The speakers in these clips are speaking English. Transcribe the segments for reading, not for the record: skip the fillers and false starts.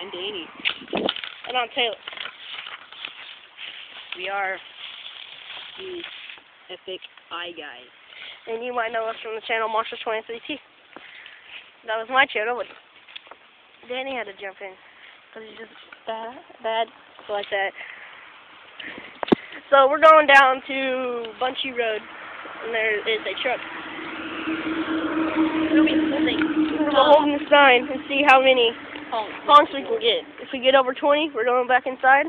I'm Danny. And I'm Taylor. We are the EpiciGuys. And you might know us from the channel Monsters23T. That was my channel, but Danny had to jump in. Because he's just bad, like that. So we're going down to Bunchy Road. And there is a truck. We'll be holding Holding the sign and see how many honks we can get. If we get over 20, we're going back inside.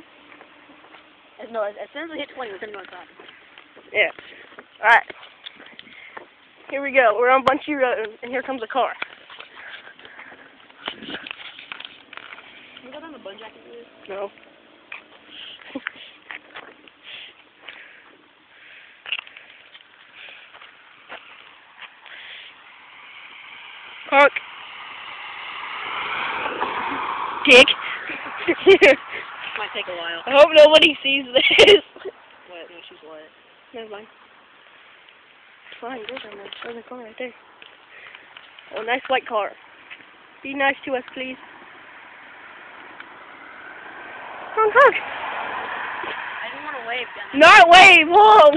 No, as soon as we hit 20, we're going to go inside. Yeah. Alright. Here we go. We're on Bunchy Road, and here comes a car. Can we go down the bun jacket, please? No. Honk. Dick. Might take a while. I hope nobody sees this. What? No, she's what? Never mind. It's fine. There's a car right there. Oh, nice white car. Be nice to us, please. Honk, honk. I didn't want to wave down there. Not wave. Whoa.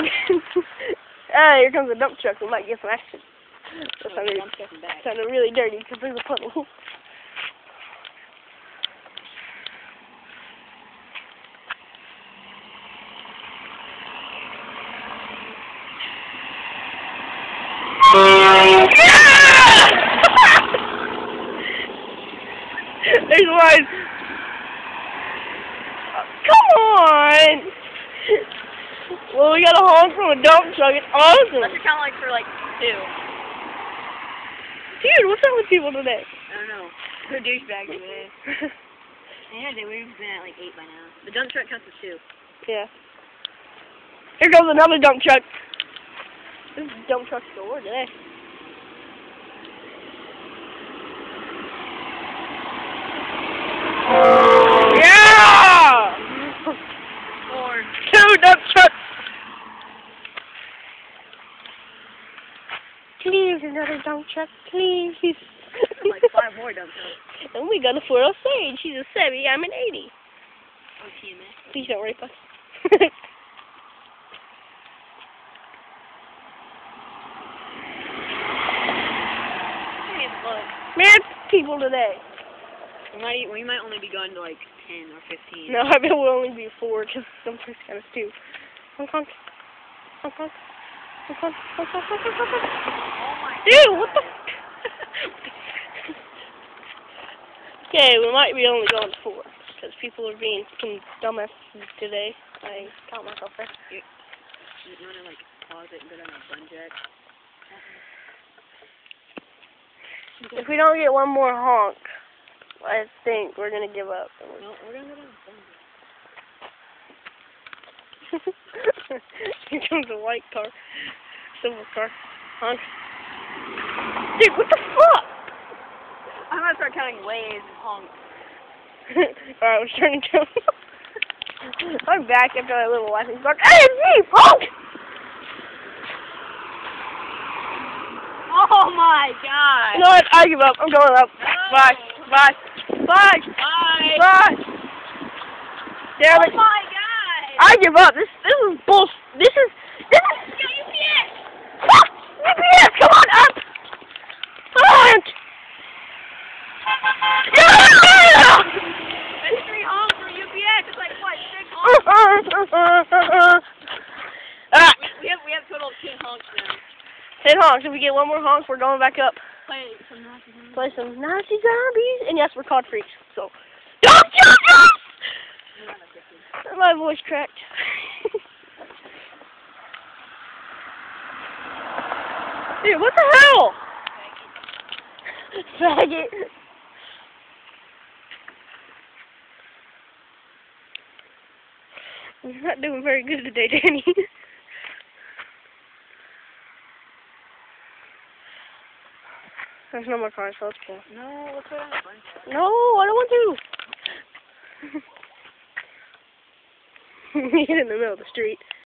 Ah, here comes a dump truck. We might get some action. That sounded really dirty because there's a puddle. There's one. Come on. Well, we got a honk from a dump truck. It's awesome. Let's count like for like 2. Dude, what's up with people today? I don't know. They're douchebags today. Yeah, they would have been at like 8 by now. The dump truck counts as 2. Yeah. Here goes another dump truck. This is dump truck store today. Yeah! 4. 2 dump trucks. Please, another dump truck, please. Like 5 more dump trucks. And we got a 4 Sage. She's a 70, I'm an 80. Okay, man. Please don't rape us. Man, people today. We might only be going to like 10 or 15. No, I bet we'll only be 4 because some place kind of stew. Honk, honk. Honk, honk. Honk, honk. Honk, honk, honk, honk, honk. Oh my Dude, God. what the? Okay, we might be only going 4 because people are being some dumbasses today. I caught myself there. You want to like pause it and go down a bun jack? If we don't get one more honk, I think we're gonna give up. No, we're gonna go down a bun jack. Here comes a white car, silver car, honk. Dude, what the fuck? I'm gonna start counting waves and honks. Alright, we're starting to count. I'm back after that little laughing spark. Hey, it's me, honk! Oh my God! You know what? I give up. I'm going up. No. Bye. Bye. Bye. Bye. Bye. Damn it. Oh my God! I give up. This is bullshit. This is. Go UPS! UPS, come on up. Honk. Yeah! That's 3 honks for UPS. It's like what? 6 honks. We have a total of 10 honks now. 10 honks. If we get one more honk, we're going back up. Play some Nazi zombies. Play some Nazi zombies. And yes, we're cod freaks. So. Don't shoot us! My voice cracked. Dude, what the hell? Faggot. You're not doing very good today, Danny. There's no more cars, so it's cool. No, let's go down the bun jack. No, I don't want to. He's in the middle of the street.